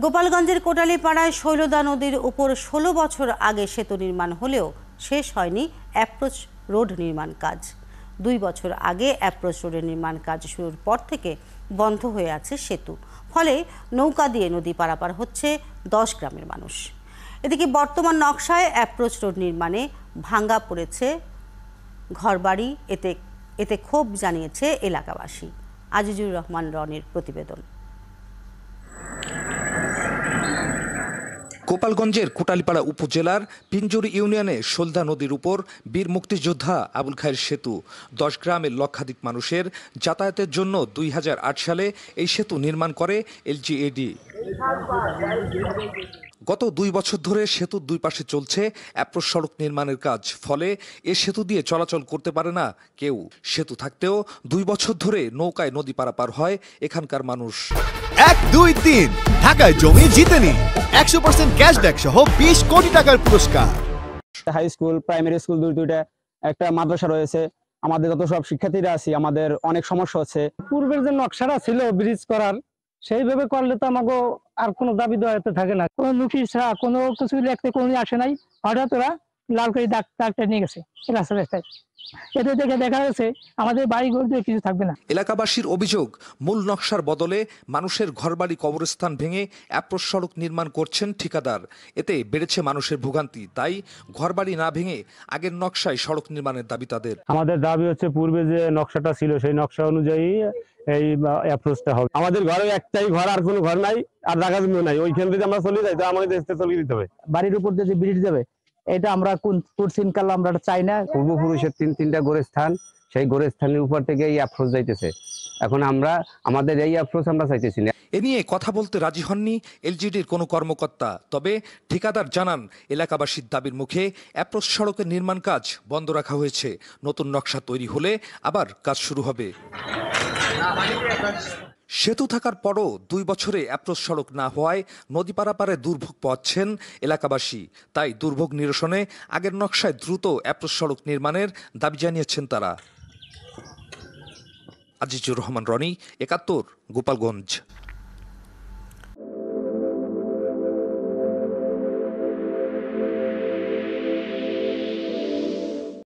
গোপালগঞ্জের কোটালীপাড়ায় শৈলদা নদীর উপর ১৬ বছর আগে সেতু নির্মাণ হলেও শেষ হয়নি অ্যাপ্রোচ রোড নির্মাণ কাজ। ২ বছর আগে অ্যাপ্রোচ রোডের নির্মাণ কাজ শুরুর পর থেকে বন্ধ হয়ে আছে সেতু। ফলে নৌকা দিয়ে নদী পারাপার হচ্ছে ১০ গ্রামের মানুষ। এদিকে বর্তমান নকশায় অ্যাপ্রোচ রোড নির্মাণে ভাঙা পড়েছে ঘরবাড়ি। এতে ক্ষোভ জানিয়েছে এলাকাবাসী। আজিজুর রহমান রনির প্রতিবেদন। গোপালগঞ্জের কোটালীপাড়া উপজেলার পিঞ্জুর ইউনিয়নে শৈলদা নদীর উপর বীর মুক্তিযোদ্ধা আবুল খায়ের সেতু ১০ গ্রামের লক্ষাধিক মানুষের যাতায়াতের জন্য ২০০৮ সালে এই সেতু নির্মাণ করে এলজিএডি। গত ২ বছর ধরে সেতুর দুই পাশে চলছে অ্যাপ্রোচ সড়ক নির্মাণের কাজ। ফলে এ সেতু দিয়ে চলাচল করতে পারে না কেউ। সেতু থাকতেও ২ বছর ধরে নৌকায় নদী পারাপার হয় এখানকার মানুষ। ১, ২, ৩ ঢাকায় জমি জিতে নিন ১০০% ক্যাশব্যাক সহ ২০ কোটি টাকার পুরস্কার। হাই স্কুল, প্রাইমারি স্কুল দুইটা, একটা মাদ্রাসা রয়েছে। আমাদের যত সব শিক্ষার্থীরা আছি, আমাদের অনেক সমস্যা হচ্ছে। পূর্বের যে নকশাটা ছিল ব্রিজ করার, সেইভাবে করলে তো আমাকে আর কোনো দাবি দেওয়াতে থাকে না। কোনো নোটিশ কোনো কিছু লিখতে কোনো আসে নাই। হঠাৎ ওরা লাল করে ডাকটা নিয়ে গেছে রাস্তায়। এতে দেখে দেখা যাচ্ছে আমাদের বাড়িঘর দিয়ে কিছু থাকবে না। এলাকাবাসীর অভিযোগ, মূল নকশার বদলে মানুষের ঘরবাড়ি কবরস্থান ভেঙে অ্যাপ্রোচ সড়ক নির্মাণ করছেন ঠিকাদার। এতে বেড়েছে মানুষের ভোগান্তি। তাই ঘরবাড়ি না ভেঙে আগের নকশায় সড়ক নির্মাণের দাবি তাদের। আমাদের দাবি হচ্ছে পূর্বে যে নকশাটা ছিল সেই নকশা অনুযায়ী এই অ্যাপ্রোচটা হবে। আমাদের ঘরে একটাই ঘর, আর কোনো ঘর নাই, আর জায়গা জমি নাই। ওইখান থেকে আমরা চলে যাই, তো আমাদের দেশে চলে দিতে হবে। বাড়ির উপর যে ব্রিজ যাবে, এটা আমরা কোন কাল আমরা চাই না। পূর্বপুরুষের তিনটা গোরস্থান, সেই গোরস্থানের উপর থেকে এই অ্যাপ্রোচ যাইতেছে। এখন আমাদের এই অ্যাপ্রোচ আমরা চাইতেছি না। এ নিয়ে কথা বলতে রাজি হননি এলজিডির কোনো কর্মকর্তা। তবে ঠিকাদার জানান, এলাকাবাসীর দাবির মুখে অ্যাপ্রোচ সড়কের নির্মাণ কাজ বন্ধ রাখা হয়েছে। নতুন নকশা তৈরি হলে আবার কাজ শুরু হবে। সেতু থাকার পরও ২ বছরে অ্যাপ্রোচ সড়ক না হওয়ায় নদী পারাপারে দুর্ভোগ পাচ্ছেন এলাকাবাসী। তাই দুর্ভোগ নিরসনে আগের নকশায় দ্রুত অ্যাপ্রোচ সড়ক নির্মাণের দাবি জানিয়েছেন তারা। আজিজুর রহমান রনি, ৭১, গোপালগঞ্জ।